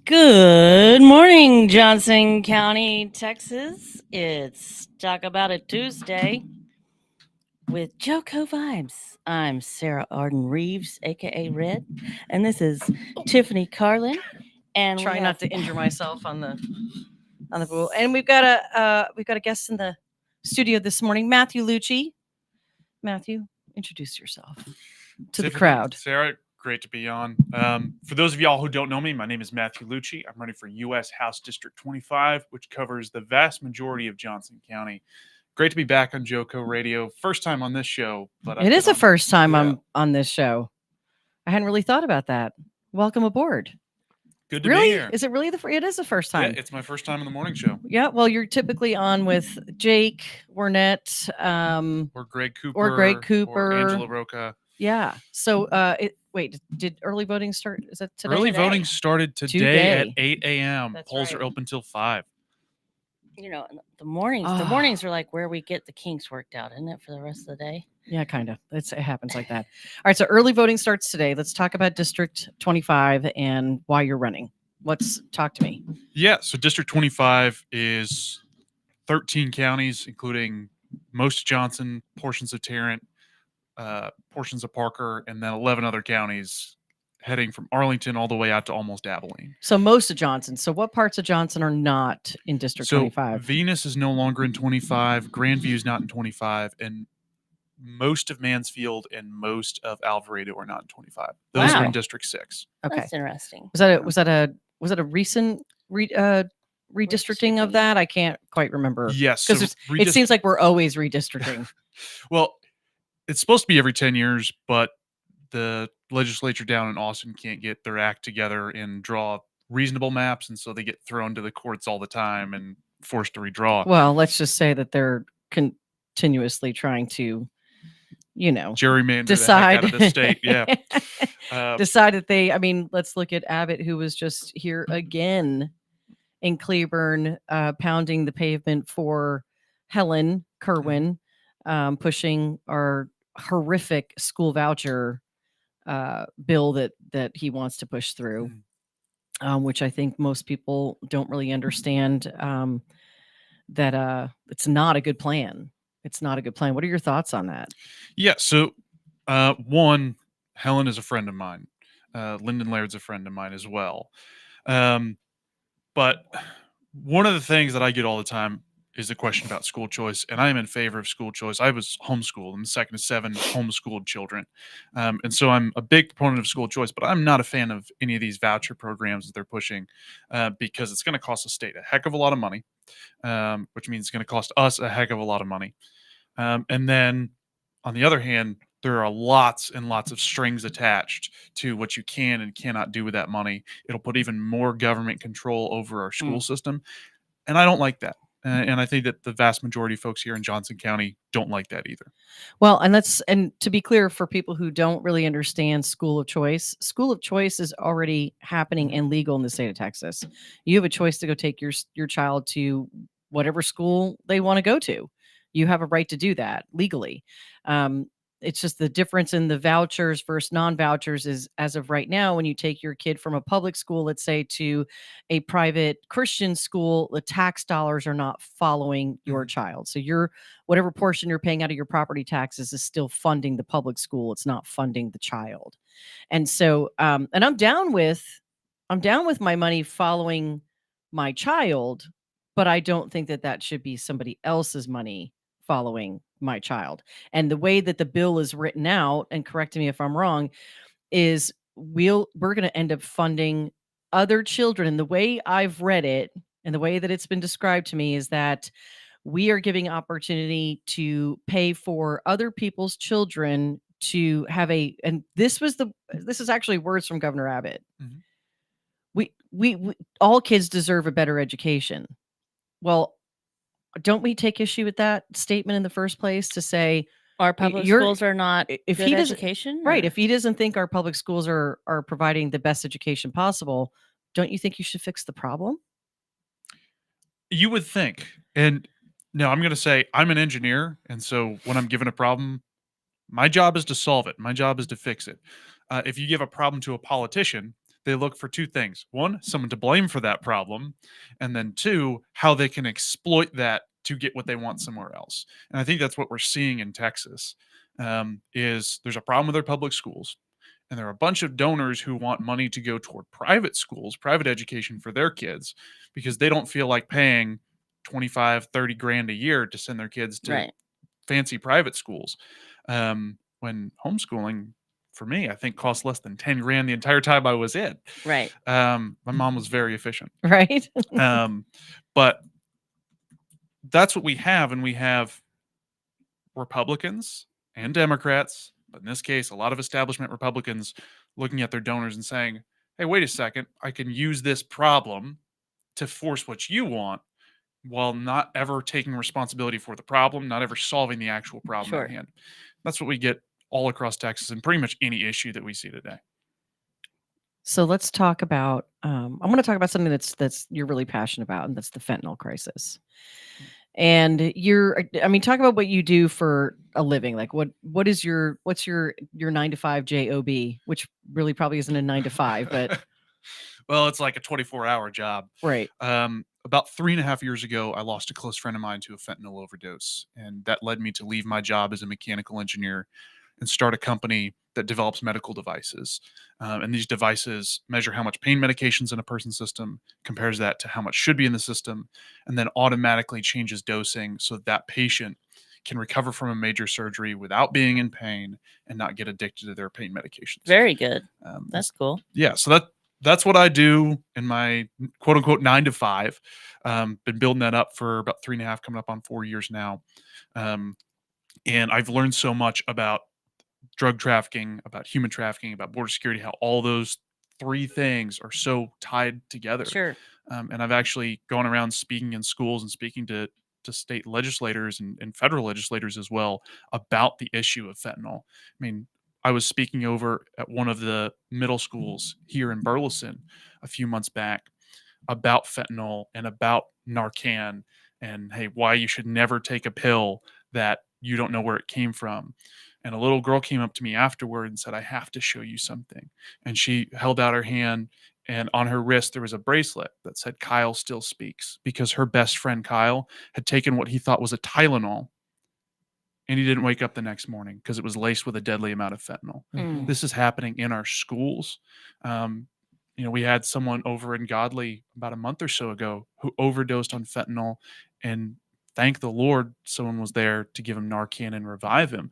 Good morning, Johnson County, Texas. It's Talk About It Tuesday with JoCo Vibes. I'm Sarah Arden Reeves, aka Red, and this is Tiffany Carlen. And Try we not have to injure myself on the pool. And we've got a guest in the studio this morning, Matthew Lucci. Matthew, introduce yourself to the Tiffany, crowd. Sarah, great to be on. For those of y'all who don't know me, my name is Matthew Lucci. I'm running for U.S. House District 25, which covers the vast majority of Johnson County. Great to be back on JoCo Radio. First time on this show, but It is the first time Yeah. I'm on this show. I hadn't really thought about that. Welcome aboard. Good to Really? be here. Is it really it is the first Yeah, time? it's my first time on the morning show. Yeah, well, you're typically on with Jake Wernette, Or Greg Cooper. Or Angela Roca. Yeah. So, wait, did early voting start? Is that today? Early Today. voting started today at Today. 8 a.m. That's Polls right. are open till 5. You know, the mornings. The Ah. mornings are like where we get the kinks worked out, isn't it, for the rest of the day? Yeah, kind of. It happens like that. All right, so early voting starts today. Let's talk about District 25 and why you're running. Talk to me. Yeah, so District 25 is 13 counties, including most of Johnson, portions of Tarrant, portions of Parker, and then 11 other counties, heading from Arlington all the way out to almost Abilene. So most of Johnson. So what parts of Johnson are not in District 25? Venus is no longer in 25, Grandview is not in 25, and most of Mansfield and most of Alvarado are not in 25. Those are Wow. in District 6. Okay. That's interesting. Was that a recent redistricting of that? I can't quite remember. Yes. Because it seems like we're always redistricting. Well, it's supposed to be every 10 years, but the legislature down in Austin can't get their act together and draw reasonable maps, and so they get thrown to the courts all the time and forced to redraw. Well, let's just say that they're continuously trying to, gerrymander decide the heck out of the state. Yeah. Decide that let's look at Abbott, who was just here again in Cleburne, pounding the pavement for Helen Kerwin, pushing our horrific school voucher bill that he wants to push through, which I think most people don't really understand, that it's not a good plan. It's not a good plan. What are your thoughts on that? Yeah. So, one, Helen is a friend of mine. Lyndon Laird's a friend of mine as well. But one of the things that I get all the time is the question about school choice, and I am in favor of school choice. I was homeschooled. I'm the second of 7 homeschooled children. And so I'm a big proponent of school choice, but I'm not a fan of any of these voucher programs that they're pushing, because it's going to cost the state a heck of a lot of money, which means it's going to cost us a heck of a lot of money. And then on the other hand, there are lots and lots of strings attached to what you can and cannot do with that money. It'll put even more government control over our school system. And I don't like that. And I think that the vast majority of folks here in Johnson County don't like that either. Well, and to be clear, for people who don't really understand school of choice is already happening and legal in the state of Texas. You have a choice to go take your child to whatever school they want to go to. You have a right to do that legally. It's just the difference in the vouchers versus non-vouchers is, as of right now, when you take your kid from a public school, let's say, to a private Christian school, the tax dollars are not following your child. So whatever portion you're paying out of your property taxes is still funding the public school. It's not funding the child. And so, and I'm down with my money following my child, but I don't think that should be somebody else's money following my child. And the way that the bill is written out, and correct me if I'm wrong, is we're going to end up funding other children. And the way I've read it and the way that it's been described to me is that we are giving opportunity to pay for other people's children to have and this is actually words from Governor Abbott. We all kids deserve a better education. Well, don't we take issue with that statement in the first place, to say Our public schools are not if good he doesn't education? right, or- if he doesn't think our public schools are providing the best education possible, don't you think you should fix the problem? You would think. And now I'm going to say I'm an engineer, and so when I'm given a problem, my job is to solve it. My job is to fix it. If you give a problem to a politician, they look for two things. One, someone to blame for that problem, and then two, how they can exploit that to get what they want somewhere else. And I think that's what we're seeing in Texas. Is there's a problem with their public schools, and there are a bunch of donors who want money to go toward private schools, private education for their kids, because they don't feel like paying 25, 30 grand a year to send their kids to Right. fancy private schools. When homeschooling, for me, I think cost less than 10 grand the entire time I was in. Right. My mom was very efficient. Right. But that's what we have. And we have Republicans and Democrats, but in this case, a lot of establishment Republicans looking at their donors and saying, hey, wait a second, I can use this problem to force what you want while not ever taking responsibility for the problem, not ever solving the actual problem Sure. at hand. That's what we get all across Texas and pretty much any issue that we see today. So let's talk about. I'm going to talk about something that's you're really passionate about, and that's the fentanyl crisis. And talk about what you do for a living. Like what's your 9 to 5 job, which really probably isn't a 9 to 5, but well, it's like a 24-hour job. right. About 3.5 years ago, I lost a close friend of mine to a fentanyl overdose, and that led me to leave my job as a mechanical engineer and start a company that develops medical devices. And these devices measure how much pain medication's in a person's system, compares that to how much should be in the system, and then automatically changes dosing so that patient can recover from a major surgery without being in pain and not get addicted to their pain medications. Very good. That's cool. Yeah, so that's what I do in my quote unquote 9 to 5. Been building that up for about 3.5, coming up on 4 years now. And I've learned so much about drug trafficking, about human trafficking, about border security, how all those three things are so tied together. Sure. And I've actually gone around speaking in schools and speaking to state legislators and federal legislators as well about the issue of fentanyl. I mean, I was speaking over at one of the middle schools here in Burleson a few months back about fentanyl and about Narcan and, hey, why you should never take a pill that you don't know where it came from. And a little girl came up to me afterward and said, I have to show you something. And she held out her hand, and on her wrist, there was a bracelet that said, Kyle still speaks, because her best friend, Kyle, had taken what he thought was a Tylenol, and he didn't wake up the next morning because it was laced with a deadly amount of fentanyl. Mm. This is happening in our schools. We had someone over in Godley about a month or so ago who overdosed on fentanyl, and thank the Lord someone was there to give him Narcan and revive him.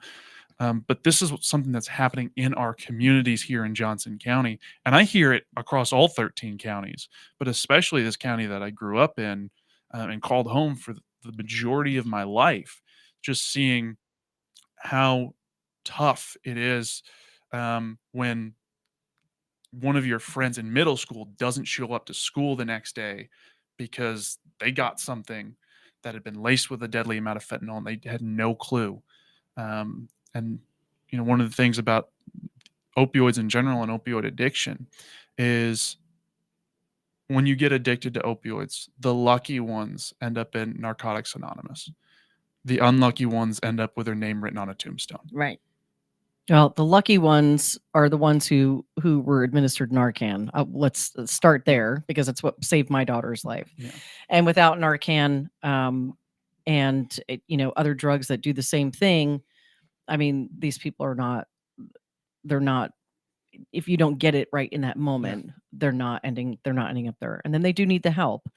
But this is something that's happening in our communities here in Johnson County. And I hear it across all 13 counties, but especially this county that I grew up in and called home for the majority of my life, just seeing how tough it is when one of your friends in middle school doesn't show up to school the next day because they got something that had been laced with a deadly amount of fentanyl and they had no clue. And one of the things about opioids in general and opioid addiction is when you get addicted to opioids, the lucky ones end up in Narcotics Anonymous. The unlucky ones end up with their name written on a tombstone. Right. Well, the lucky ones are the ones who were administered Narcan. Let's start there because it's what saved my daughter's life. Yeah. And without Narcan, other drugs that do the same thing, I mean, these people are not. They're not. If you don't get it right in that moment, they're not ending up there. And then they do need the help.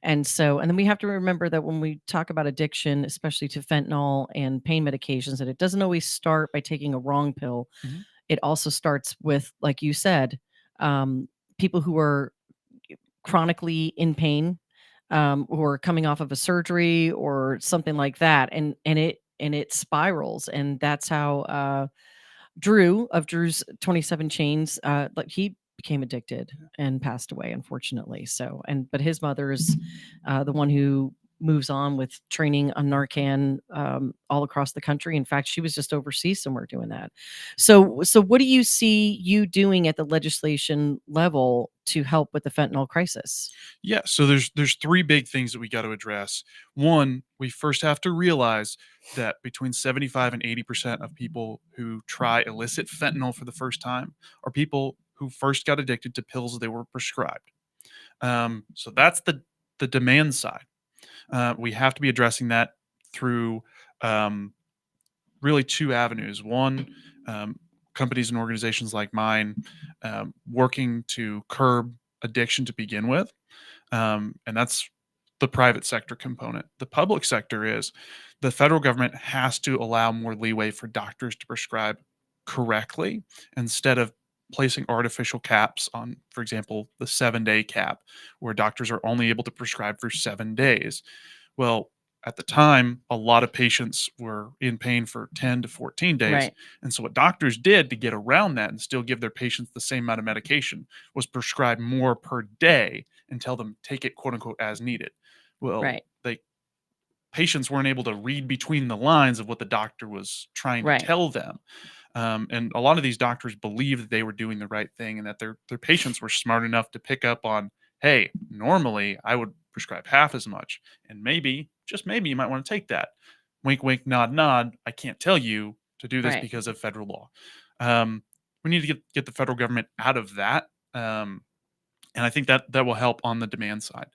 And then we have to remember that when we talk about addiction, especially to fentanyl and pain medications, that it doesn't always start by taking a wrong pill. Mm-hmm. It also starts with, like you said, people who are chronically in pain, who are coming off of a surgery or something like that. And it spirals. And that's how, Drew's 27 Chains, he became addicted and passed away, unfortunately. But his mother is the one who moves on with training on Narcan all across the country. In fact, she was just overseas somewhere doing that. So what do you see you doing at the legislation level to help with the fentanyl crisis? Yeah, so there's three big things that we got to address. One, we first have to realize that between 75 and 80% of people who try illicit fentanyl for the first time are people who first got addicted to pills they were prescribed. So that's the demand side. We have to be addressing that through really two avenues. One, companies and organizations like mine working to curb addiction to begin with. And that's the private sector component. The public sector is the federal government has to allow more leeway for doctors to prescribe correctly instead of placing artificial caps on, for example, the 7-day cap, where doctors are only able to prescribe for 7 days. Well, at the time, a lot of patients were in pain for 10 to 14 days. Right. And so, what doctors did to get around that and still give their patients the same amount of medication was prescribe more per day and tell them take it quote unquote as needed. Well, Right. patients weren't able to read between the lines of what the doctor was trying to Right. tell them. And a lot of these doctors believed that they were doing the right thing and that their patients were smart enough to pick up on, hey, normally I would prescribe half as much. And maybe, just maybe, you might want to take that. Wink, wink, nod, nod. I can't tell you to do this Right. because of federal law. We need to get the federal government out of that. And I think that will help on the demand side.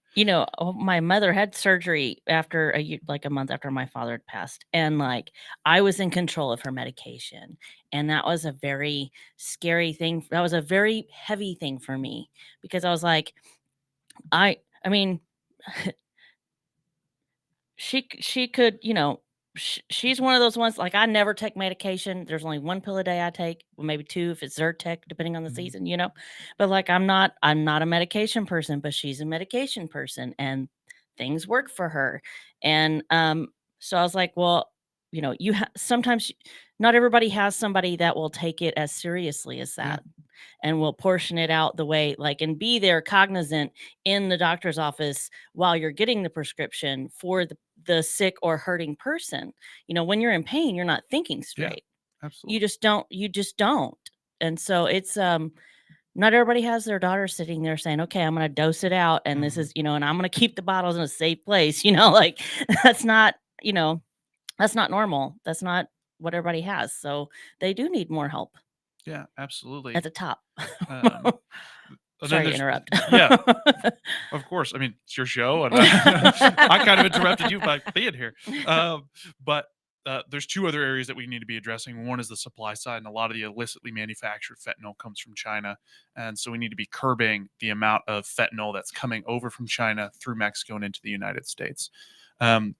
My mother had surgery after like a month after my father had passed, and like I was in control of her medication, and that was a very scary thing. That was a very heavy thing for me because I was like, I mean, she could, she's one of those ones, like, I never take medication. There's only one pill a day I take, well, maybe two if it's Zyrtec, depending on the Mhm. season. But like, I'm not a medication person, but she's a medication person, and things work for her. And so I was like, well, sometimes not everybody has somebody that will take it as seriously as Yeah. that and will portion it out the way, like, and be there cognizant in the doctor's office while you're getting the prescription for the sick or hurting person. When you're in pain, you're not thinking Yeah, straight. absolutely. You just don't. And so it's not everybody has their daughter sitting there saying, okay, I'm going to dose it out, and this Mhm. is, and I'm going to keep the bottles in a safe place. Like, that's not, that's not normal. That's not what everybody has. So they do need more help Yeah, absolutely. at the top. And then Sorry to there's interrupt. yeah, of course. I mean, it's your show, and I kind of interrupted you by being here. But there's two other areas that we need to be addressing. One is the supply side, and a lot of the illicitly manufactured fentanyl comes from China, and so we need to be curbing the amount of fentanyl that's coming over from China through Mexico and into the United States.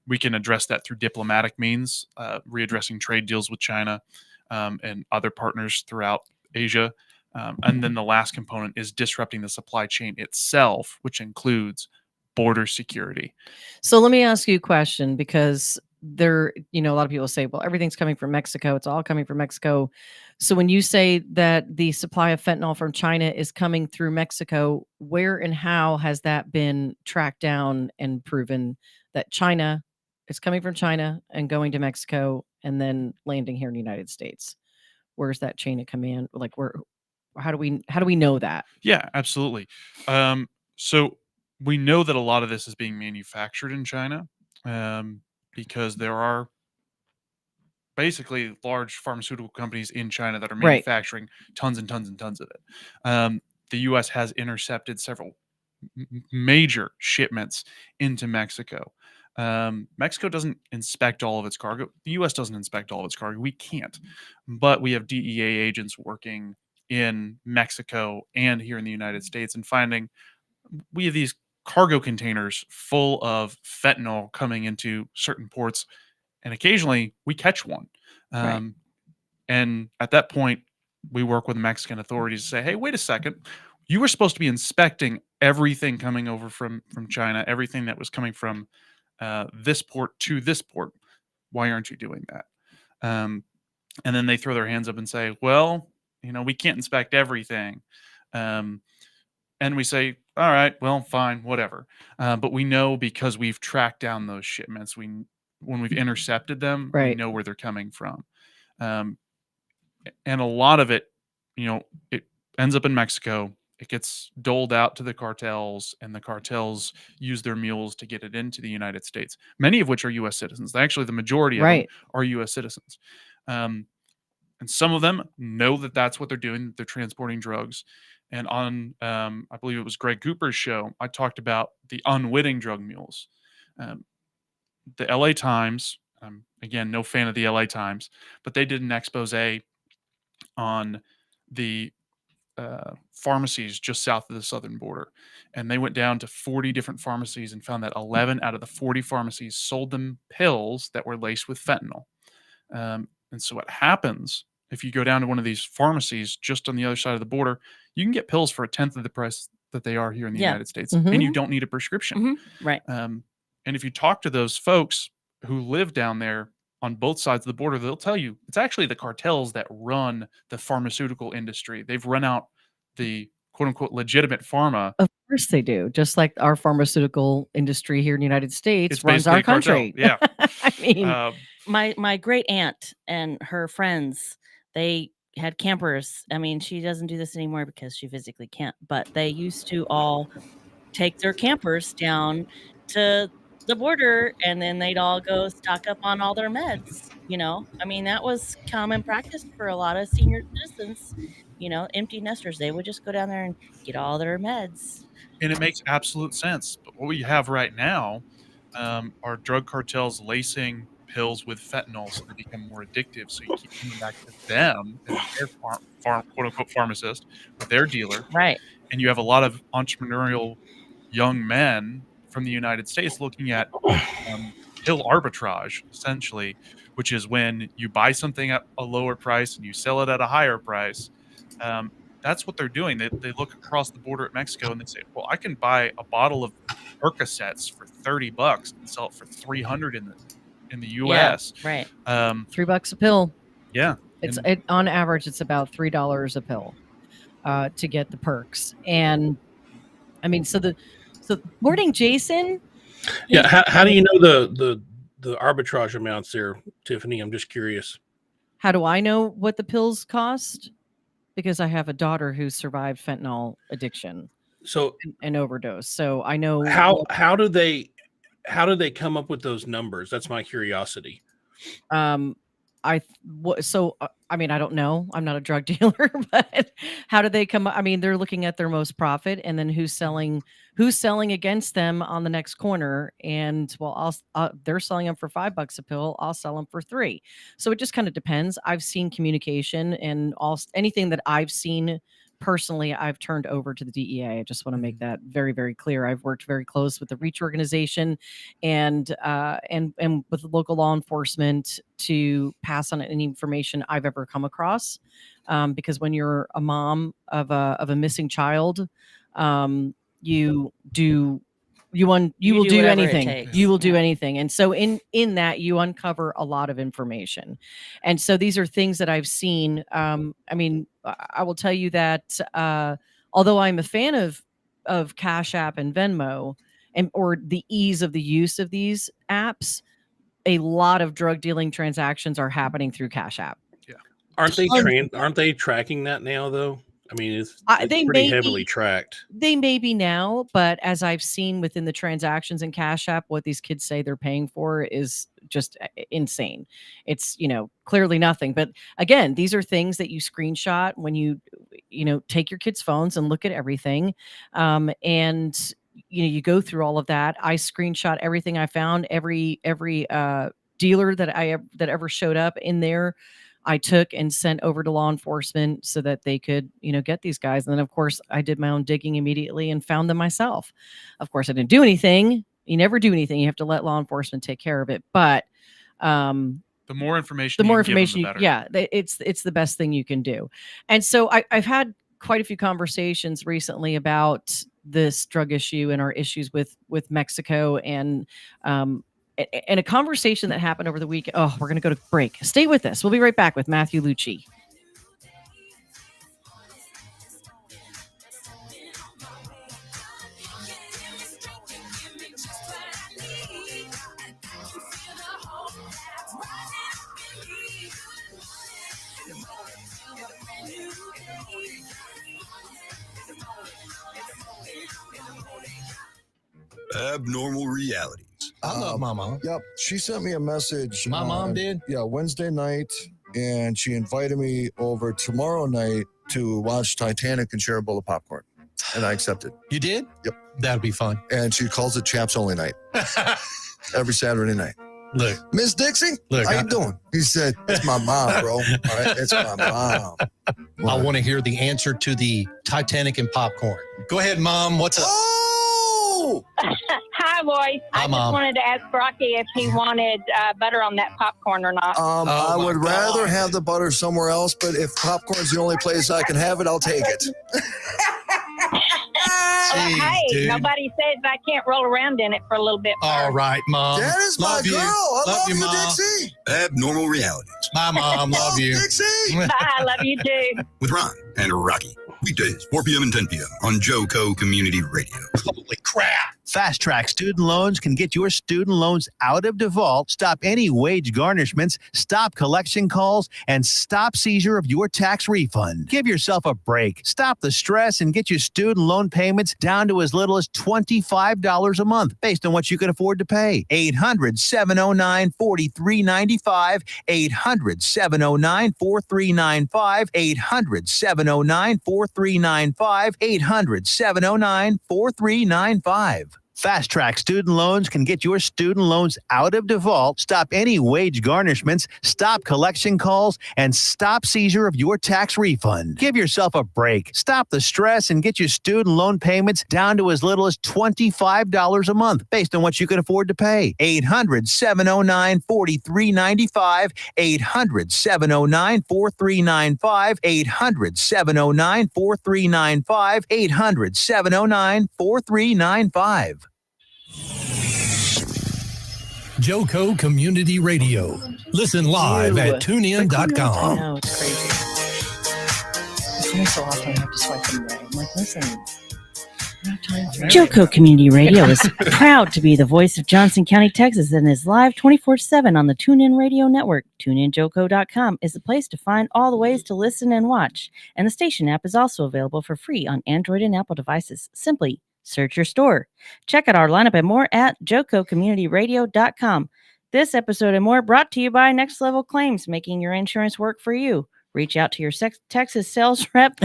We can address that through diplomatic means, readdressing trade deals with China and other partners throughout Asia. And then the last component is disrupting the supply chain itself, which includes border security. So let me ask you a question, because a lot of people say, well, everything's coming from Mexico. It's all coming from Mexico. So when you say that the supply of fentanyl from China is coming through Mexico, where and how has that been tracked down and proven that China is coming from China and going to Mexico and then landing here in the United States? Where's that chain of command? Like, how do we know that? Yeah, absolutely. So we know that a lot of this is being manufactured in China because there are basically large pharmaceutical companies in China that are Right. manufacturing tons and tons and tons of it. The U.S. has intercepted several major shipments into Mexico. Mexico doesn't inspect all of its cargo. The U.S. doesn't inspect all of its cargo. We can't, but we have DEA agents working in Mexico and here in the United States and finding we have these cargo containers full of fentanyl coming into certain ports, and occasionally we catch one. Right. Um, and at that point, we work with the Mexican authorities to say, "Hey, wait a second. You were supposed to be inspecting everything coming over from China, everything that was coming from this port to this port. Why aren't you doing that?" And then they throw their hands up and say, "Well, we can't inspect everything." Um, and we say, "All right, well, fine, whatever." But we know because we've tracked down those shipments. When we've intercepted them, we Right. know where they're coming from. Um, and a lot of it, it ends up in Mexico. It gets doled out to the cartels, and the cartels use their mules to get it into the United States, many of which are U.S. citizens. Actually, the majority of them Right. are U.S. citizens. And some of them know that that's what they're doing. They're transporting drugs. And on, I believe it was Greg Cooper's show, I talked about the unwitting drug mules. Um, the LA Times, again, no fan of the LA Times, but they did an expose on the pharmacies just south of the southern border. And they went down to 40 different pharmacies and found that 11 out of the 40 pharmacies sold them pills that were laced with fentanyl. And so what happens if you go down to one of these pharmacies just on the other side of the border, you can get pills for a tenth of the price that they are here in the Yeah. United States, and you don't need a prescription. Right. And if you talk to those folks who live down there on both sides of the border, they'll tell you it's actually the cartels that run the pharmaceutical industry. They've run out the quote unquote legitimate pharma. Of course they do. Just like our pharmaceutical industry here in the United States It's runs basically our a cartel. country. Yeah. I mean, My great aunt and her friends, they had campers. I mean, she doesn't do this anymore because she physically can't, but they used to all take their campers down to the border, and then they'd all go stock up on all their meds. I mean, that was common practice for a lot of senior citizens. Empty nesters, they would just go down there and get all their meds. And it makes absolute sense. But what we have right now are drug cartels lacing pills with fentanyl so they become more addictive. So you keep coming back to them and their farm quote unquote pharmacist or their dealer. Right. And you have a lot of entrepreneurial young men from the United States looking at pill arbitrage, essentially, which is when you buy something at a lower price and you sell it at a higher price. That's what they're doing. They look across the border at Mexico and they say, well, I can buy a bottle of Percocets for $30 and sell it for $300 in the US. Yeah, right. $3 a pill. Yeah. On average, it's about $3 a pill to get the perks. And I mean, so morning, Jason. Yeah. How do you know the arbitrage amounts there, Tiffany? I'm just curious. How do I know what the pills cost? Because I have a daughter who survived fentanyl addiction, and overdose. So I know how do they come up with those numbers? That's my curiosity. I mean, I don't know. I'm not a drug dealer, but how do they come? I mean, they're looking at their most profit, and then who's selling against them on the next corner. And well, they're selling them for $5 a pill. I'll sell them for $3. So it just kind of depends. I've seen communication and anything that I've seen personally, I've turned over to the DEA. I just want to make that very, very clear. I've worked very close with the REACH organization and with local law enforcement to pass on any information I've ever come across. Because when you're a mom of a missing child, you will do anything. You will do anything. And so in that you uncover a lot of information. And so these are things that I've seen. I mean, I will tell you that although I'm a fan of Cash App and Venmo or the ease of the use of these apps, a lot of drug dealing transactions are happening through Cash App. Yeah. Aren't they tracking that now though? I mean, it's pretty heavily tracked. They may be now, but as I've seen within the transactions in Cash App, what these kids say they're paying for is just insane. It's, clearly nothing. But again, these are things that you screenshot when you take your kids' phones and look at everything. And you go through all of that. I screenshot everything I found, every dealer that ever showed up in there. I took and sent over to law enforcement so that they could, get these guys. And then, of course, I did my own digging immediately and found them myself. Of course, I didn't do anything. You never do anything. You have to let law enforcement take care of it. But the more information, the better. Yeah, it's the best thing you can do. And so I've had quite a few conversations recently about this drug issue and our issues with Mexico and a conversation that happened over the week. Oh, we're going to go to break. Stay with us. We'll be right back with Matthew Lucci. Abnormal realities. I love my mom. Yep. She sent me a message. My mom did? Yeah, Wednesday night. And she invited me over tomorrow night to watch Titanic and share a bowl of popcorn. And I accepted. You did? Yep. That'd be fun. And she calls it Chaps Only Night every Saturday night. Look, Miss Dixie, look. how you doing? He said, it's my mom, bro. All right, it's my mom. I want to hear the answer to the Titanic and popcorn. Go ahead, Mom. What's up? Oh! Hi, boys. Hi, I just Mom. wanted to ask Rocky if he wanted butter on that popcorn or not. I my would rather God. have the butter somewhere else, but if popcorn's the only place I can have it, I'll take it. Jeez, Hey, dude. nobody says I can't roll around in it for a little bit. All right, Mom. That is my Love girl. you. I love you, Mom. Dixie. Abnormal realities My mom. Love you. Dixie. Bye. I love you too. with Ron and Rocky. Weekdays, 4 p.m. and 10 p.m. on JoCo Community Radio. Holy crap. Fast Track Student Loans can get your student loans out of default, stop any wage garnishments, stop collection calls, and stop seizure of your tax refund. Give yourself a break. Stop the stress and get your student loan payments down to as little as $25 a month based on what you can afford to pay. 800-709-4395. 800-709-4395. 800-709-4395. 800-709-4395. Fast Track Student Loans can get your student loans out of default, stop any wage garnishments, stop collection calls, and stop seizure of your tax refund. Give yourself a break. Stop the stress and get your student loan payments down to as little as $25 a month based on what you can afford to pay. 800-709-4395. 800-709-4395. 800-709-4395. 800-709-4395. JoCo Community Radio. Listen live at I tunein.com. know, it's crazy. It's only so often I have to swipe them away. I'm like, listen. JoCo Community Radio is proud to be the voice of Johnson County, Texas, and is live 24/7 on the TuneIn Radio Network. TuneInJoCo.com is the place to find all the ways to listen and watch. And the station app is also available for free on Android and Apple devices. Simply search your store. Check out our lineup and more at JoCoCommunityRadio.com. This episode and more brought to you by Next Level Claims, making your insurance work for you. Reach out to your Texas sales rep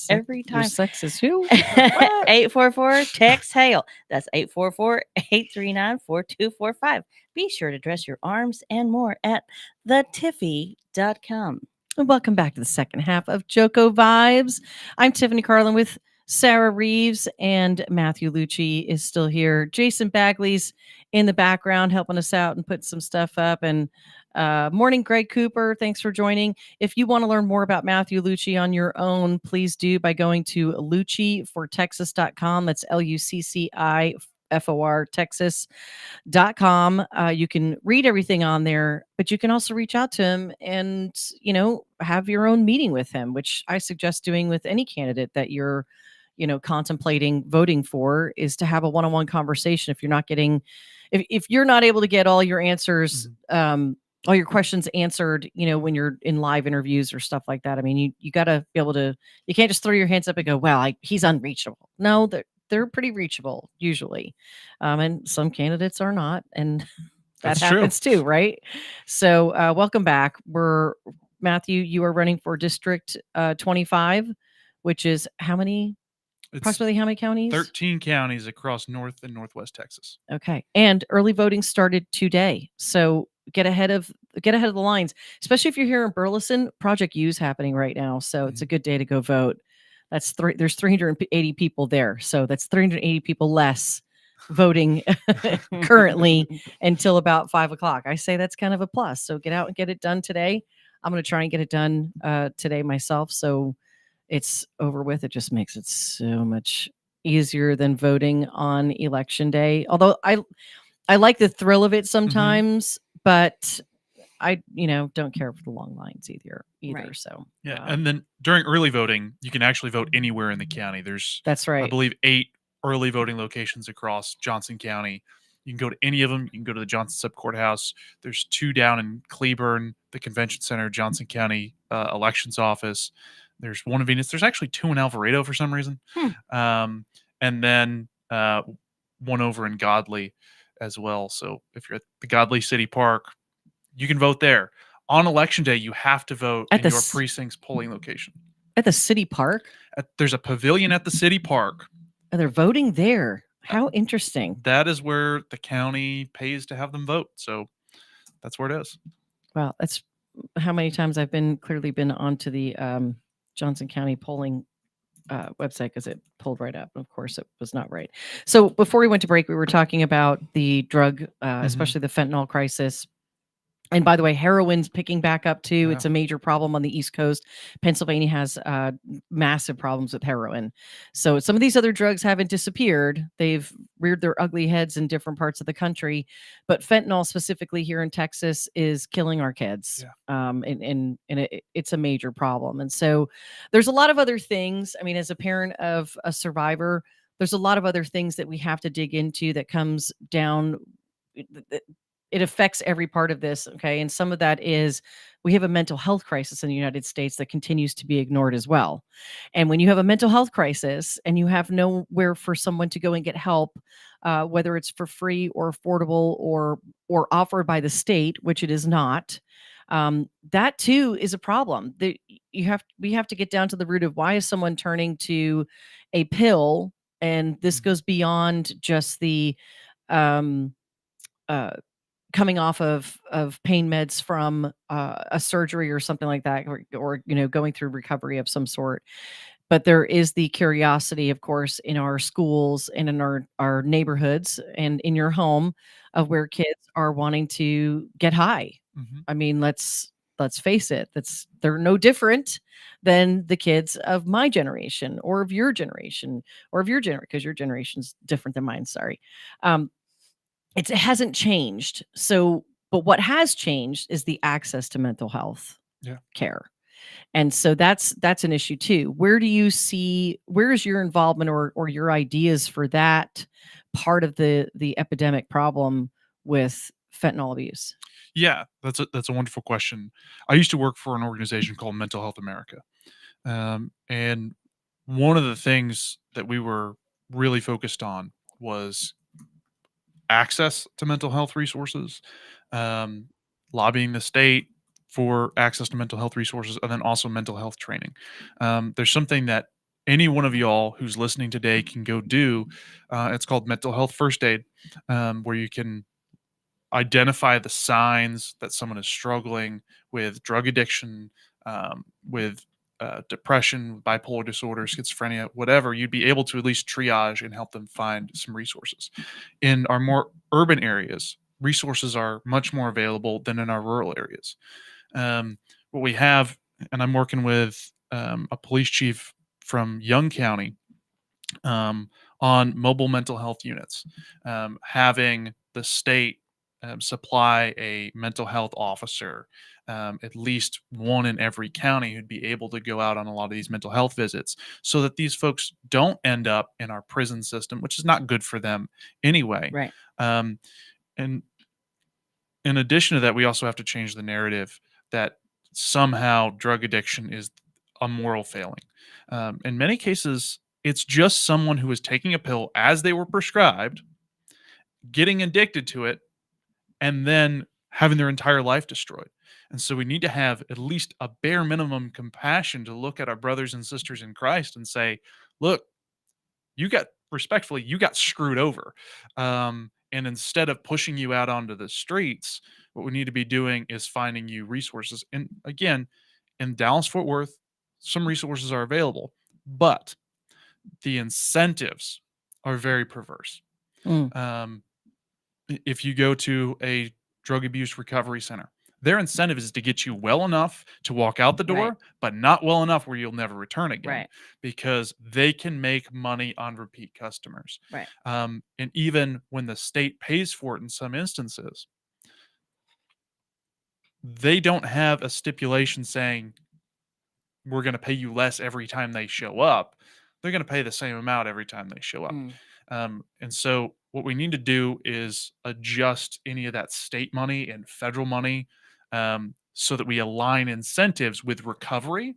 every time. Your sex is who? 844-TEX-HAIL. That's 844-839-4245. Be sure to dress your arms and more at thetiffy.com. And welcome back to the second half of JoCo Vibes. I'm Tiffany Carlen with Sarah Reeves, and Matthew Lucci is still here. Jason Bagley's in the background helping us out and put some stuff up. And morning, Greg Cooper. Thanks for joining. If you want to learn more about Matthew Lucci on your own, please do by going to luccifortexas.com. That's LUCCIFOR Texas.com. You can read everything on there, but you can also reach out to him and, have your own meeting with him, which I suggest doing with any candidate that you're, contemplating voting for, is to have a one-on-one conversation. If you're not getting, if you're not able to get all your answers, all your questions answered, when you're in live interviews or stuff like that. I mean, you got to be able to, you can't just throw your hands up and go, well, he's unreachable. No, they're pretty reachable usually. And some candidates are not. And that That's true. happens too, right? So welcome back. Matthew, you are running for District 25, which is approximately how many counties? 13 counties across North and Northwest Texas. Okay. And early voting started today. So get ahead of the lines, especially if you're here in Burleson. Project U is happening right now. So it's a good day to go vote. There's 380 people there. So that's 380 people less voting currently until about 5:00. I say that's kind of a plus. So get out and get it done today. I'm going to try and get it done today myself. So it's over with. It just makes it so much easier than voting on election day. Although I like the thrill of it sometimes, but I, don't care for the long lines either. Right. So Yeah. And then during early voting, you can actually vote anywhere in the county. There's, that's right. I believe, 8 early voting locations across Johnson County. You can go to any of them. You can go to the Johnson Sub Courthouse. There's 2 down in Cleburne, the Convention Center, Johnson County Elections Office. There's 1 in Venus. There's actually 2 in Alvarado for some reason. And then 1 over in Godley as well. So if you're at the Godley City Park, you can vote there. on election day, you have to vote At in the your s- precinct's polling location. At the city park? There's a pavilion at the city park. And they're voting there. How interesting. That is where the county pays to have them vote. So that's where it is. Wow, that's how many times I've clearly been onto the Johnson County polling website because it pulled right up. Of course, it was not right. So before we went to break, we were talking about the drug, especially the fentanyl crisis. And by the way, heroin's picking back up too. Yeah. It's a major problem on the East Coast. Pennsylvania has massive problems with heroin. So some of these other drugs haven't disappeared. They've reared their ugly heads in different parts of the country. But fentanyl, specifically here in Texas, is killing our kids. It's a major problem. And so there's a lot of other things. I mean, as a parent of a survivor, there's a lot of other things that we have to dig into that comes down. It affects every part of this. Okay. And some of that is we have a mental health crisis in the United States that continues to be ignored as well. And when you have a mental health crisis and you have nowhere for someone to go and get help, whether it's for free or affordable or offered by the state, which it is not, that too is a problem. We have to get down to the root of why is someone turning to a pill, and this goes beyond just the um, uh, coming off of pain meds from a surgery or something like that, or going through recovery of some sort. But there is the curiosity, of course, in our schools and in our neighborhoods and in your home of where kids are wanting to get high. I mean, let's face it, they're no different than the kids of my generation or of your generation or of your generation, because your generation's different than mine. Sorry. It hasn't changed. So, but what has changed is the access to mental health care. And so that's an issue too. Where is your involvement or your ideas for that part of the epidemic problem with fentanyl abuse? Yeah, that's a wonderful question. I used to work for an organization called Mental Health America. And one of the things that we were really focused on was access to mental health resources, um, lobbying the state for access to mental health resources, and then also mental health training. There's something that any one of y'all who's listening today can go do. It's called mental health first aid, where you can identify the signs that someone is struggling with drug addiction, with depression, bipolar disorder, schizophrenia, whatever. You'd be able to at least triage and help them find some resources. In our more urban areas, resources are much more available than in our rural areas. What we have, and I'm working with a police chief from Young County on mobile mental health units, having the state supply a mental health officer, at least one in every county who'd be able to go out on a lot of these mental health visits so that these folks don't end up in our prison system, which is not good for them anyway. Right. And in addition to that, we also have to change the narrative that somehow drug addiction is a moral failing. In many cases, it's just someone who is taking a pill as they were prescribed, getting addicted to it, and then having their entire life destroyed. And so we need to have at least a bare minimum compassion to look at our brothers and sisters in Christ and say, look, you got screwed over. And instead of pushing you out onto the streets, what we need to be doing is finding you resources. And again, in Dallas Fort Worth, some resources are available, but the incentives are very perverse. Um, if you go to a drug abuse recovery center, their incentive is to get you well enough to walk out the door, Right. but not well enough where you'll never return again, Right. because they can make money on repeat customers. Right. And even when the state pays for it in some instances, they don't have a stipulation saying we're going to pay you less every time they show up. They're going to pay the same amount every time they show up. And so what we need to do is adjust any of that state money and federal money, so that we align incentives with recovery,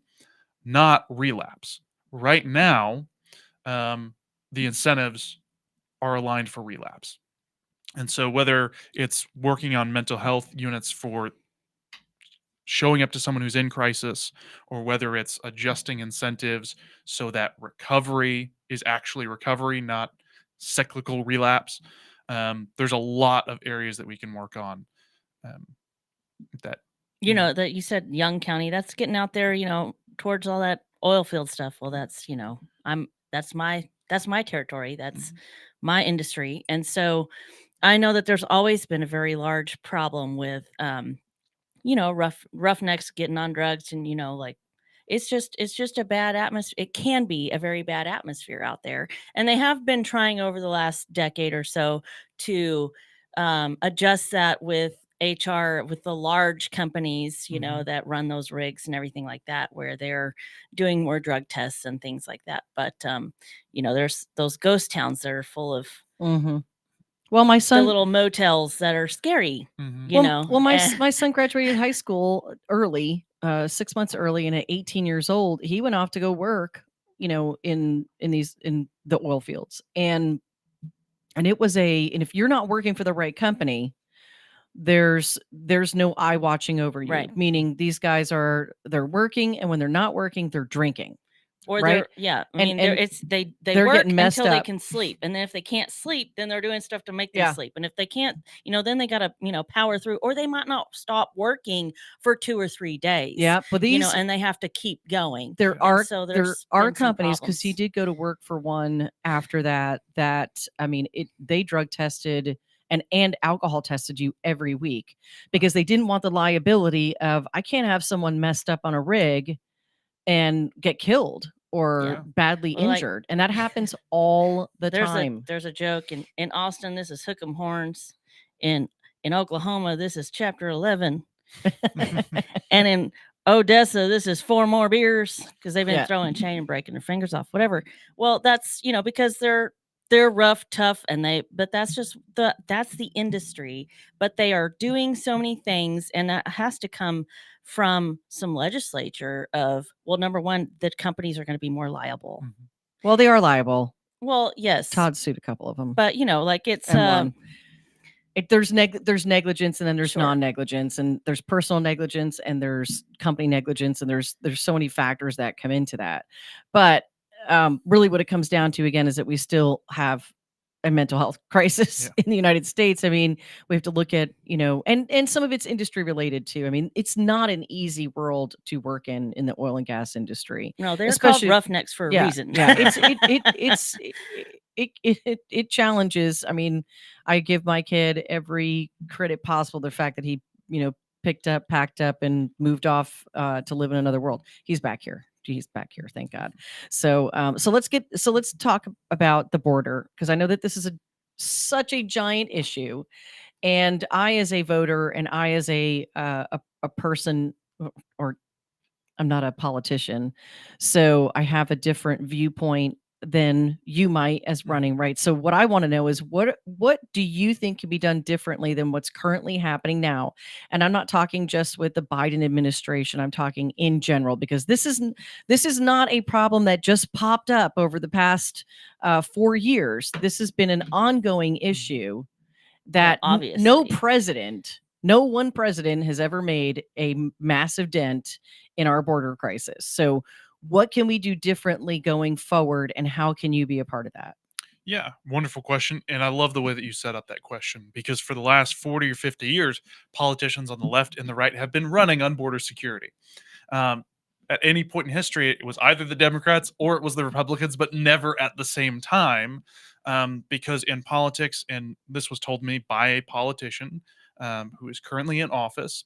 not relapse. Right now, the incentives are aligned for relapse. And so whether it's working on mental health units for showing up to someone who's in crisis, or whether it's adjusting incentives so that recovery is actually recovery, not cyclical relapse. There's a lot of areas that we can work on. Um, that You know, that you said Young County, that's getting out there, towards all that oil field stuff. Well, that's, that's my territory. That's my industry. And so I know that there's always been a very large problem with roughnecks getting on drugs, and like it's just a bad atmosphere. It can be a very bad atmosphere out there, and they have been trying over the last decade or so to adjust that with HR, with the large companies that run those rigs and everything like that, where they're doing more drug tests and things like that. But there's those ghost towns that are full of Well, my the son, little motels that are scary. my son graduated high school early, 6 months early, and at 18 years old, he went off to go work, in the oil fields, and it was and if you're not working for the right company, there's no eye watching over you. Right. Meaning these guys they're working, and when they're not working, they're drinking. Or right? they they're work getting messed until they up. can sleep, and then if they can't sleep, then they're doing stuff to make them Yeah. sleep. And if they can't, then they gotta power through, or they might not stop working for 2 or 3 days. Yeah, but these and they have to keep going. there And are so there there's are been some companies, because he problems. did go to work for one after that they drug tested and alcohol tested you every week, because they didn't want the liability of, I can't have someone messed up on a rig and get killed or Yeah. badly Well, like- injured, and that happens all the There's time. a joke in Austin. This is Hook'em Horns. In Oklahoma, this is Chapter 11. And in Odessa, this is 4 more beers, because they've been Yeah. throwing chain and breaking their fingers off, whatever. Well, that's because they're rough, tough, but that's just that's the industry. But they are doing so many things, and that has to come from some legislature of, well, number one, that companies are going to be more liable. Well, they are liable. Well, yes, Todd sued a couple of them, but like it's and won. There's negligence, and then there's Sure. non-negligence, and there's personal negligence, and there's company negligence, and there's so many factors that come into that. But really what it comes down to, again, is that we still have a mental health crisis in the United States. I mean, we have to look at, and some of it's industry related too. I mean, it's not an easy world to work in the oil and gas industry. No, they're Especially- called roughnecks for a Yeah, reason. yeah, it challenges. I mean, I give my kid every credit possible, the fact that he, packed up and moved off to live in another world. He's back here. He's back here, thank God. So let's talk about the border, because I know that this is such a giant issue, and I, as a voter, and I, as a person, or I'm not a politician, so I have a different viewpoint than you might as running, right? So what I want to know is, what do you think can be done differently than what's currently happening now? And I'm not talking just with the Biden administration. I'm talking in general, because this is not a problem that just popped up over the past 4 years. This has been an ongoing issue that obviously. no one president has ever made a massive dent in our border crisis. So what can we do differently going forward, and how can you be a part of that? Yeah, wonderful question. And I love the way that you set up that question, because for the last 40 or 50 years, politicians on the left and the right have been running on border security. At any point in history, it was either the Democrats or it was the Republicans, but never at the same time. Because in politics, and this was told me by a politician who is currently in office,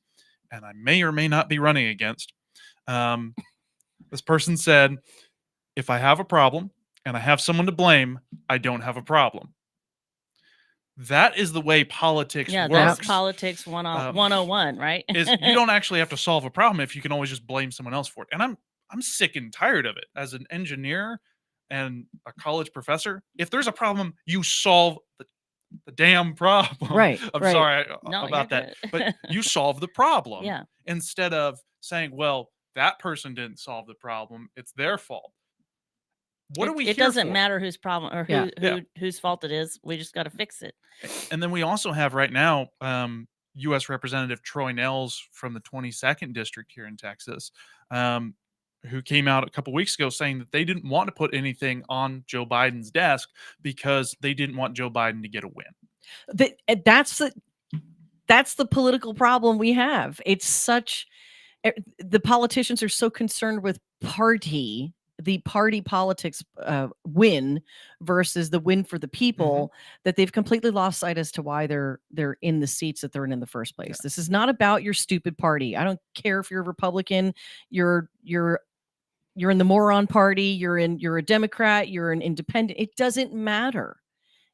and I may or may not be running against, this person said, if I have a problem and I have someone to blame, I don't have a problem. That is the way politics Yeah, works. that's politics 101, right? Is you don't actually have to solve a problem if you can always just blame someone else for it. And I'm sick and tired of it. As an engineer and a college professor, if there's a problem, you solve the damn problem. Right. I'm right. sorry No, about you're that, good. but you solve the problem. Yeah. Instead of saying, well, that person didn't solve the problem, it's their fault. What are we It here doesn't for? matter whose problem or Yeah. whose fault it is. We just got to fix it. And then we also have right now, U.S. Representative Troy Nehls from the 22nd District here in Texas, who came out a couple weeks ago saying that they didn't want to put anything on Joe Biden's desk because they didn't want Joe Biden to get a win. That's the political problem we have. It's such the politicians are so concerned with the party politics win versus the win for the people that they've completely lost sight as to why they're in the seats that they're in the first place. This is not about your stupid party. I don't care if you're a Republican, you're in the moron party, you're a Democrat, you're an independent. It doesn't matter.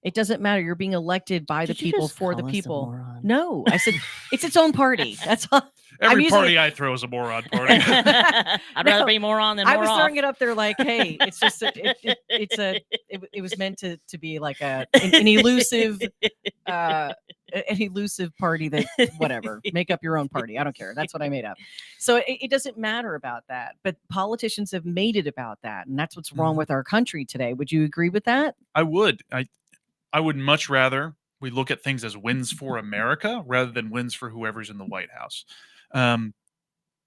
It doesn't matter. You're being elected by the Did you people just for the call us a people. moron? No, I said it's its own party. That's all. Every party I throw is a moron party. I'd rather be moron than more I was throwing off. it up there like, hey, it's just it was meant to be like an elusive an elusive party that whatever, make up your own party. I don't care. That's what I made up. So it doesn't matter about that. But politicians have made it about that, and that's what's wrong with our country today. Would you agree with that? I would. I would much rather we look at things as wins for America rather than wins for whoever's in the White House.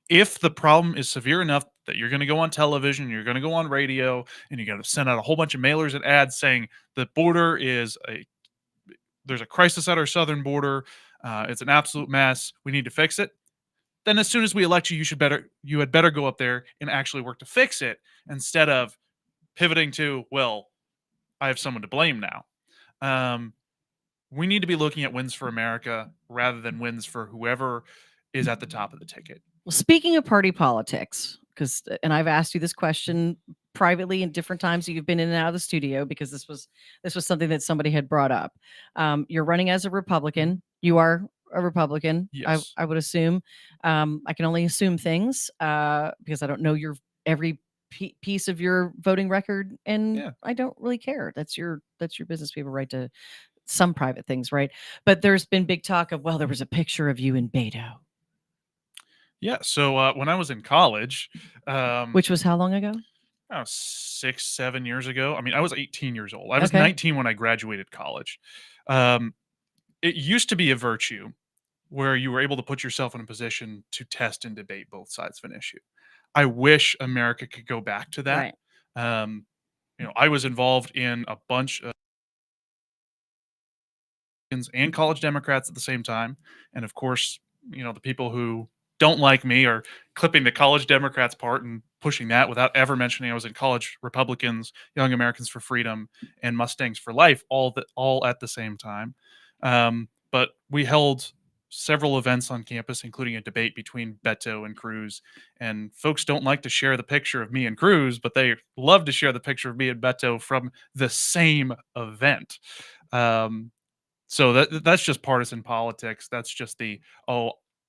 If the problem is severe enough that you're going to go on television, you're going to go on radio, and you got to send out a whole bunch of mailers and ads saying the border there's a crisis at our southern border, it's an absolute mess, we need to fix it. Then as soon as we elect you, you had better go up there and actually work to fix it instead of pivoting to, well, I have someone to blame now. We need to be looking at wins for America rather than wins for whoever is at the top of the ticket. Well, speaking of party politics, and I've asked you this question privately in different times you've been in and out of the studio because this was something that somebody had brought up. You're running as a Republican. You are a Republican. Yes. I would assume. I can only assume things because I don't know your every piece of your voting record, and I don't really care. That's your business. People right to some private things, right? But there's been big talk of, well, there was a picture of you in Beto. Yeah. So when I was in college, Which was how long ago? 6-7 years ago. I mean, I was 18 years old. I was 19 when I graduated college. It used to be a virtue where you were able to put yourself in a position to test and debate both sides of an issue. I wish America could go back to that. Right. I was involved in a bunch of and college Democrats at the same time. And of course, the people who don't like me are clipping the college Democrats part and pushing that without ever mentioning I was in college Republicans, Young Americans for Freedom, and Mustangs for Life, all at the same time. But we held several events on campus, including a debate between Beto and Cruz. And folks don't like to share the picture of me and Cruz, but they love to share the picture of me and Beto from the same event. So that's just partisan politics. That's just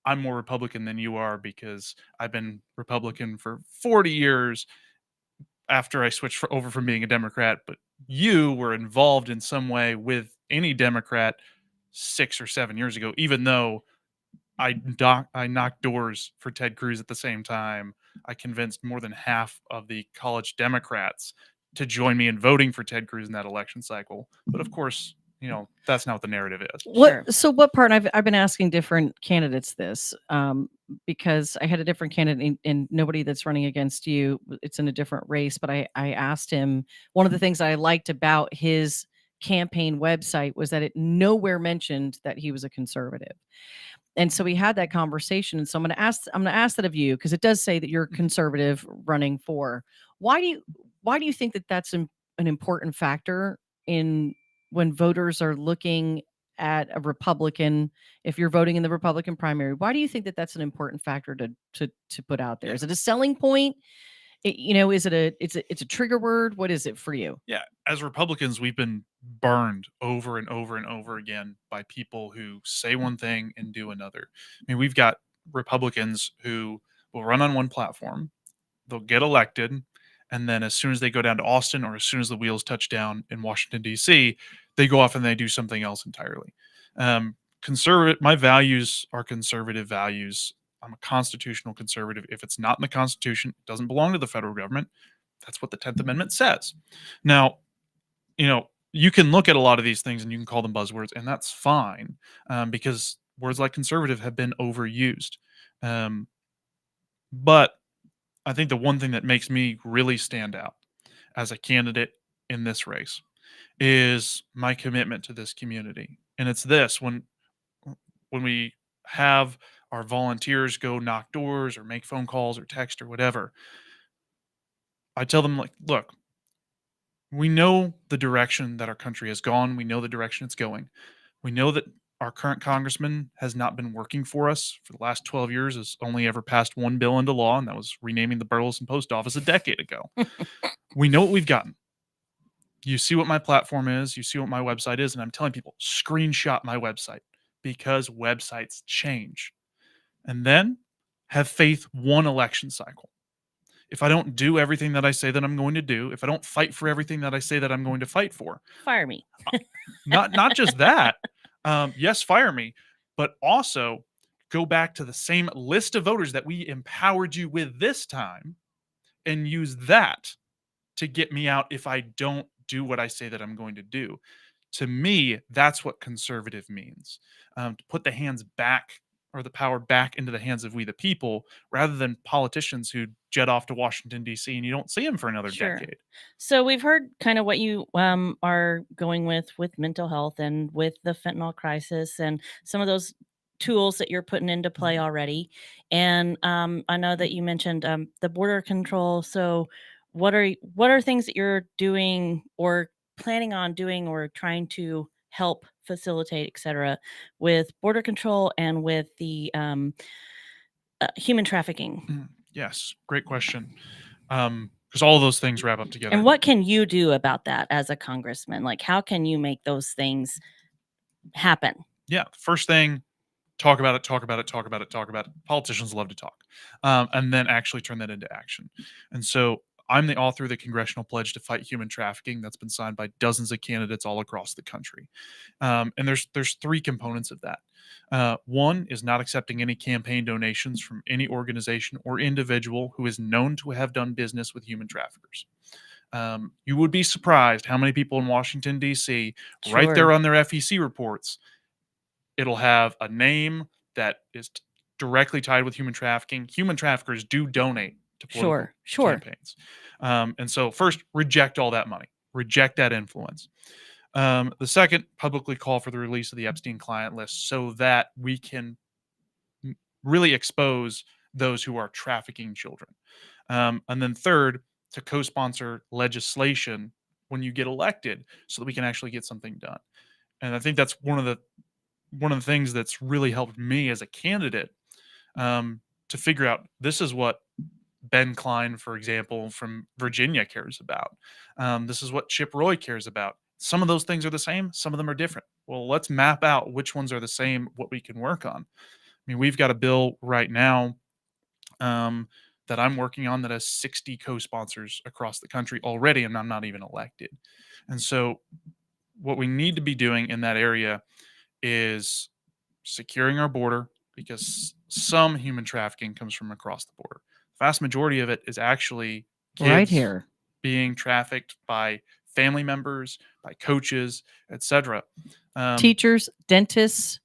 I'm more Republican than you are because I've been Republican for 40 years after I switched over from being a Democrat. But you were involved in some way with any Democrat 6 or 7 years ago, even though I knocked doors for Ted Cruz at the same time. I convinced more than half of the college Democrats to join me in voting for Ted Cruz in that election cycle. But of course, that's not what the narrative is. So what part? I've been asking different candidates this because I had a different candidate and nobody that's running against you. It's in a different race, but I asked him, one of the things I liked about his campaign website was that it nowhere mentioned that he was a conservative. And so we had that conversation. And so I'm going to ask that of you, because it does say that you're a conservative running for. Why do you think that that's an important factor in when voters are looking at a Republican? If you're voting in the Republican primary, why do you think that that's an important factor to put out there? Is it a selling point? Is it it's a trigger word? What is it for you? Yeah, as Republicans, we've been burned over and over and over again by people who say one thing and do another. I mean, we've got Republicans who will run on one platform, they'll get elected, and then as soon as they go down to Austin or as soon as the wheels touch down in Washington, D.C., they go off and they do something else entirely. My values are conservative values. I'm a constitutional conservative. If it's not in the Constitution, it doesn't belong to the federal government. That's what the 10th Amendment says. Now, you can look at a lot of these things and you can call them buzzwords, and that's fine because words like conservative have been overused. But I think the one thing that makes me really stand out as a candidate in this race is my commitment to this community. And it's this: when we have our volunteers go knock doors or make phone calls or text or whatever, I tell them, like, look, we know the direction that our country has gone. We know the direction it's going. We know that our current congressman has not been working for us for the last 12 years, has only ever passed one bill into law, and that was renaming the Burleson Post Office a decade ago. We know what we've gotten. You see what my platform is, you see what my website is, and I'm telling people, screenshot my website, because websites change. And then have faith one election cycle. If I don't do everything that I say that I'm going to do, if I don't fight for everything that I say that I'm going to fight for, Fire me. not just that, yes, fire me, but also go back to the same list of voters that we empowered you with this time and use that to get me out if I don't do what I say that I'm going to do. To me, that's what conservative means. To put the hands back, or the power back into the hands of we the people, rather than politicians who jet off to Washington, D.C. and you don't see them for another Sure. decade. So we've heard kind of what you are going with mental health and with the fentanyl crisis and some of those tools that you're putting into play already. And I know that you mentioned the border control. So what are things that you're doing or planning on doing or trying to help facilitate, et cetera, with border control and with the human trafficking? Yes, great question. Because all of those things wrap up together. And what can you do about that as a congressman? Like, how can you make those things happen? Yeah, first thing, talk about it, talk about it, talk about it, talk about it. Politicians love to talk, and then actually turn that into action. And so I'm the author of the Congressional Pledge to Fight Human Trafficking that's been signed by dozens of candidates all across the country. And there's three components of that. One is not accepting any campaign donations from any organization or individual who is known to have done business with human traffickers. You would be surprised how many people in Washington, D.C., right there Sure. on their FEC reports, it'll have a name that is directly tied with human trafficking. Human traffickers do donate to political Sure. campaigns. And so first, reject all that money. Reject that influence. The second, publicly call for the release of the Epstein client list so that we can really expose those who are trafficking children. And then third, to co-sponsor legislation when you get elected so that we can actually get something done. And I think that's one of the things that's really helped me as a candidate, to figure out this is what Ben Klein, for example, from Virginia cares about. This is what Chip Roy cares about. Some of those things are the same, some of them are different. Well, let's map out which ones are the same, what we can work on. I mean, we've got a bill right now that I'm working on that has 60 co-sponsors across the country already, and I'm not even elected. And so what we need to be doing in that area is securing our border, because some human trafficking comes from across the border. Vast majority of it is actually kids Right here. being trafficked by family members, by coaches, etc. Teachers, dentists,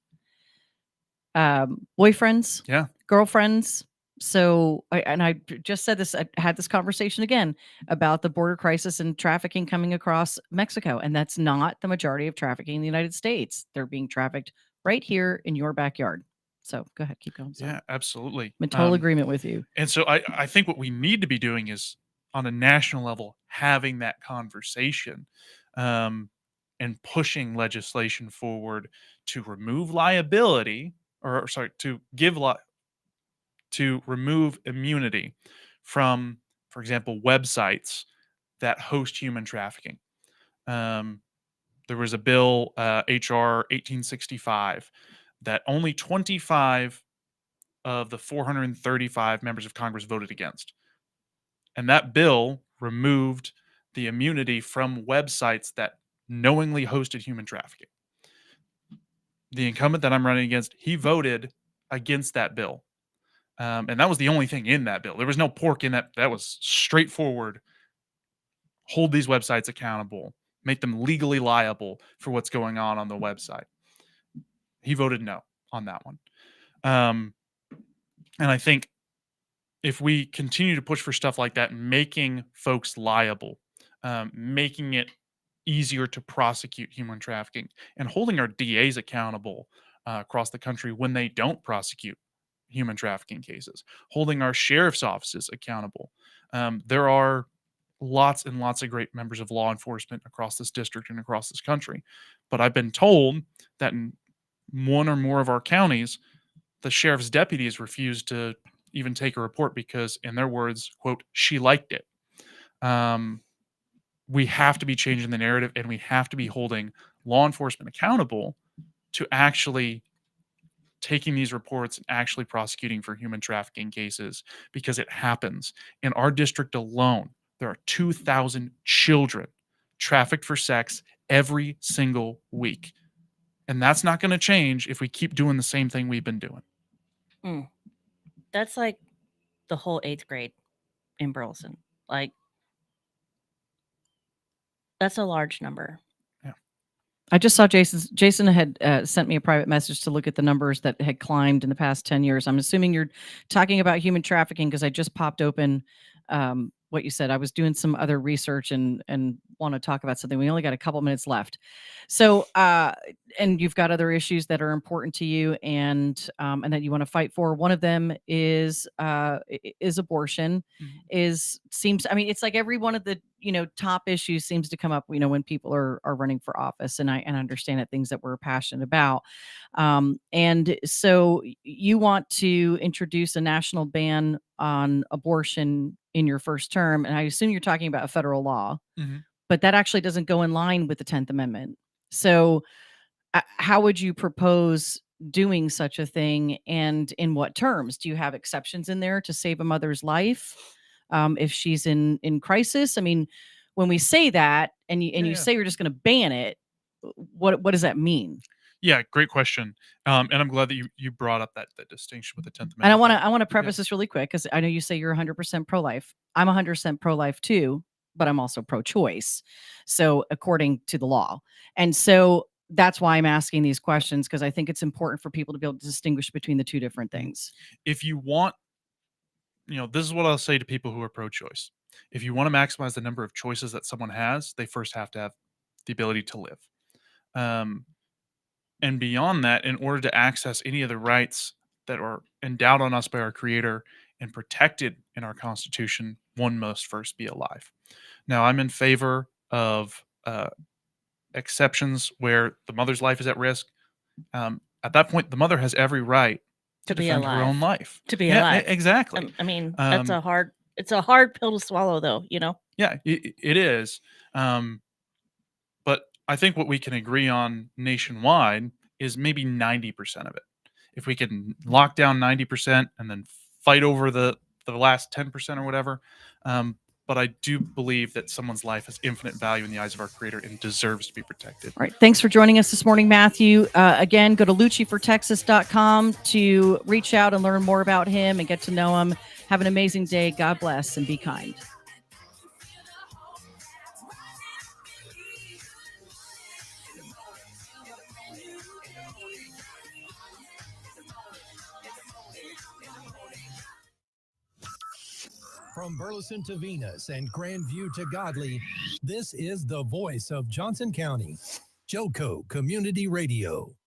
boyfriends, Yeah. girlfriends. So, I just said this, I had this conversation again about the border crisis and trafficking coming across Mexico. And that's not the majority of trafficking in the United States. They're being trafficked right here in your backyard. So go ahead, keep going. Sorry. Yeah, absolutely. I'm in total agreement with you. And so I think what we need to be doing is, on a national level, having that conversation, and pushing legislation forward to remove liability, or sorry, to remove immunity from, for example, websites that host human trafficking. There was a bill, HR 1865, that only 25 of the 435 members of Congress voted against. And that bill removed the immunity from websites that knowingly hosted human trafficking. The incumbent that I'm running against, he voted against that bill. And that was the only thing in that bill. There was no pork in that. That was straightforward. Hold these websites accountable, make them legally liable for what's going on the website. He voted no on that one. And I think if we continue to push for stuff like that, making folks liable, making it easier to prosecute human trafficking, and holding our DAs accountable across the country when they don't prosecute human trafficking cases, holding our sheriff's offices accountable. There are lots and lots of great members of law enforcement across this district and across this country. But I've been told that in one or more of our counties, the sheriff's deputies refused to even take a report because, in their words, quote, she liked it. We have to be changing the narrative, and we have to be holding law enforcement accountable to actually taking these reports and actually prosecuting for human trafficking cases, because it happens. In our district alone, there are 2,000 children trafficked for sex every single week. And that's not going to change if we keep doing the same thing we've been doing. That's like the whole 8th grade in Burleson. Like, that's a large number. I just saw Jason had sent me a private message to look at the numbers that had climbed in the past 10 years. I'm assuming you're talking about human trafficking, because I just popped open what you said. I was doing some other research and want to talk about something. We only got a couple minutes left. So, and you've got other issues that are important to you and that you want to fight for. One of them is abortion. I mean, it's like every one of the, top issues seems to come up, when people are running for office, and I understand that things that we're passionate about. And so you want to introduce a national ban on abortion in your first term. And I assume you're talking about a federal law, but that actually doesn't go in line with the 10th Amendment. So how would you propose doing such a thing, and in what terms? Do you have exceptions in there to save a mother's life if she's in crisis? I mean, when we say that, and you say you're just going to ban it, what does that mean? Yeah, great question. And I'm glad that you brought up that distinction with the 10th Amendment. And I want to preface this really quick, because I know you say you're 100% pro-life. I'm 100% pro-life too, but I'm also pro-choice. So according to the law. And so that's why I'm asking these questions, because I think it's important for people to be able to distinguish between the two different things. If you want, this is what I'll say to people who are pro-choice. If you want to maximize the number of choices that someone has, they first have to have the ability to live. And beyond that, in order to access any of the rights that are endowed on us by our Creator and protected in our Constitution, one must first be alive. Now, I'm in favor of exceptions where the mother's life is at risk. At that point, the mother has every right to defend her own life. To be alive. Exactly. I mean, it's a hard pill to swallow, though, Yeah, it is. But I think what we can agree on nationwide is maybe 90% of it. If we can lock down 90% and then fight over the last 10% or whatever. But I do believe that someone's life has infinite value in the eyes of our Creator and deserves to be protected. All right. Thanks for joining us this morning, Matthew. Again, go to LucciForTexas.com to reach out and learn more about him and get to know him. Have an amazing day. God bless, and be kind. From Burleson to Venus and Grandview to Godley, this is the voice of Johnson County, JoCo Community Radio.